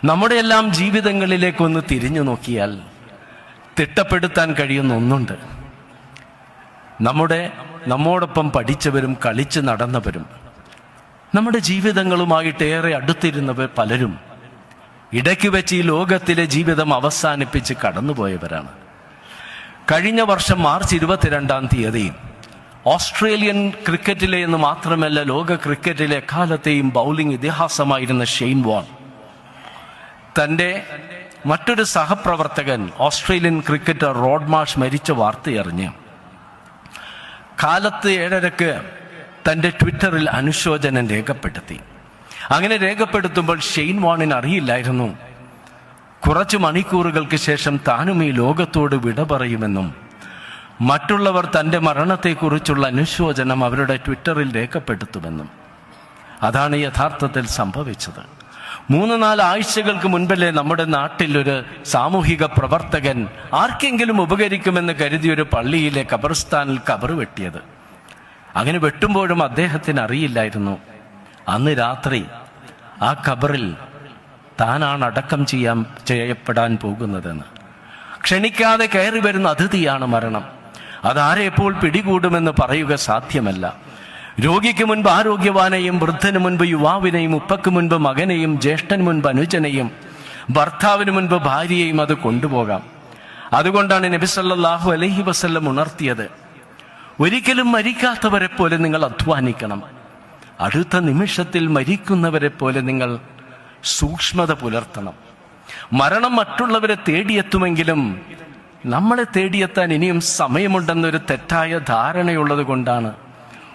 നമ്മുടെ എല്ലാം ജീവിതങ്ങളിലേക്കൊന്ന് തിരിഞ്ഞു നോക്കിയാൽ തിട്ടപ്പെടുത്താൻ കഴിയുന്ന ഒന്നുണ്ട്. നമ്മോടൊപ്പം പഠിച്ചവരും കളിച്ച് നടന്നവരും നമ്മുടെ ജീവിതങ്ങളുമായിട്ട് ഏറെ അടുത്തിരുന്നവർ പലരും ഇടയ്ക്ക് വെച്ച് ഈ ലോകത്തിലെ ജീവിതം അവസാനിപ്പിച്ച് കടന്നുപോയവരാണ്. കഴിഞ്ഞ വർഷം മാർച്ച് 22 ഓസ്ട്രേലിയൻ ക്രിക്കറ്റിലെ എന്ന് മാത്രമല്ല ലോക ക്രിക്കറ്റിലെ എക്കാലത്തെയും ബൗളിംഗ് ഇതിഹാസമായിരുന്ന ഷെയ്ൻ വോൺ തൻ്റെ മറ്റൊരു സഹപ്രവർത്തകൻ ഓസ്ട്രേലിയൻ ക്രിക്കറ്റർ റോഡ് മാർഷ് മരിച്ച വാർത്തയറിഞ്ഞ് കാലത്ത് 7:30 തൻ്റെ ട്വിറ്ററിൽ അനുശോചനം രേഖപ്പെടുത്തി. അങ്ങനെ രേഖപ്പെടുത്തുമ്പോൾ ഷെയ്ൻ വോണിന് അറിയില്ലായിരുന്നു കുറച്ചു മണിക്കൂറുകൾക്ക് ശേഷം താനും ഈ ലോകത്തോട് വിട പറയുമെന്നും മറ്റുള്ളവർ തൻ്റെ മരണത്തെക്കുറിച്ചുള്ള അനുശോചനം അവരുടെ ട്വിറ്ററിൽ രേഖപ്പെടുത്തുമെന്നും. അതാണ് യഥാർത്ഥത്തിൽ സംഭവിച്ചത്. 3-4 ആഴ്ചകൾക്ക് മുൻപല്ലേ നമ്മുടെ നാട്ടിലൊരു സാമൂഹിക പ്രവർത്തകൻ ആർക്കെങ്കിലും ഉപകരിക്കുമെന്ന് കരുതിയൊരു പള്ളിയിലെ ഖബർസ്ഥാനിൽ ഖബർ വെട്ടിയത്. അങ്ങനെ വെട്ടുമ്പോഴും അദ്ദേഹത്തിന് അറിയില്ലായിരുന്നു അന്ന് രാത്രി ആ ഖബറിൽ താനാണ് അടക്കം ചെയ്യപ്പെടാൻ പോകുന്നതെന്ന്. ക്ഷണിക്കാതെ കയറി വരുന്ന അതിഥിയാണ് മരണം. അതാരെ എപ്പോൾ പിടികൂടുമെന്ന് പറയുക സാധ്യമല്ല. രോഗിക്ക് മുൻപ് ആരോഗ്യവാനെയും, വൃദ്ധന് മുൻപ് യുവാവിനെയും, ഉപ്പക്ക് മുൻപ് മകനെയും, ജ്യേഷ്ഠന് മുൻപ് അനുജനെയും, ഭർത്താവിന് മുൻപ് ഭാര്യയെയും അത് കൊണ്ടുപോകാം. അതുകൊണ്ടാണ് നബി സല്ലല്ലാഹു അലൈഹി വസല്ലം ഉണർത്തിയത്, ഒരിക്കലും മരിക്കാത്തവരെ പോലെ നിങ്ങൾ അധ്വാനിക്കണം, അടുത്ത നിമിഷത്തിൽ മരിക്കുന്നവരെ പോലെ നിങ്ങൾ സൂക്ഷ്മത പുലർത്തണം. മരണം മറ്റുള്ളവരെ തേടിയെത്തുമെങ്കിലും നമ്മളെ തേടിയെത്താൻ ഇനിയും സമയമുണ്ടെന്നൊരു തെറ്റായ ധാരണയുള്ളത് കൊണ്ടാണ്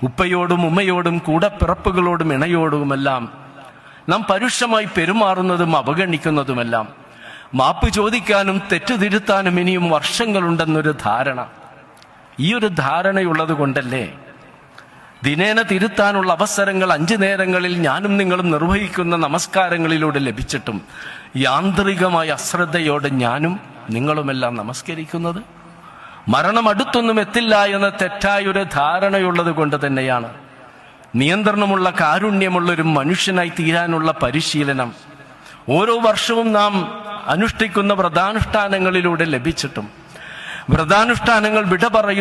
ഉപ്പയോടും ഉമ്മയോടും കൂടപ്പിറപ്പുകളോടും ഇണയോടുമെല്ലാം നാം പരുഷമായി പെരുമാറുന്നതും അവഗണിക്കുന്നതുമെല്ലാം. മാപ്പ് ചോദിക്കാനും തെറ്റുതിരുത്താനും ഇനിയും വർഷങ്ങളുണ്ടെന്നൊരു ധാരണ. ഈ ഒരു ധാരണയുള്ളത് കൊണ്ടല്ലേ ദിനേന തിരുത്താനുള്ള അവസരങ്ങൾ 5 നേരങ്ങളിൽ ഞാനും നിങ്ങളും നിർവഹിക്കുന്ന നമസ്കാരങ്ങളിലൂടെ ലഭിച്ചിട്ടും യാന്ത്രികമായ അശ്രദ്ധയോടെ ഞാനും നിങ്ങളുമെല്ലാം നമസ്കരിക്കുന്നത്. മരണം അടുത്തൊന്നും എത്തില്ല എന്ന തെറ്റായൊരു ധാരണയുള്ളത് കൊണ്ട് തന്നെയാണ് നിയന്ത്രണമുള്ള കാരുണ്യമുള്ളൊരു മനുഷ്യനായി തീരാനുള്ള പരിശീലനം ഓരോ വർഷവും നാം അനുഷ്ഠിക്കുന്ന വ്രതാനുഷ്ഠാനങ്ങളിലൂടെ ലഭിച്ചിട്ടും വ്രതാനുഷ്ഠാനങ്ങൾ വിട പറയും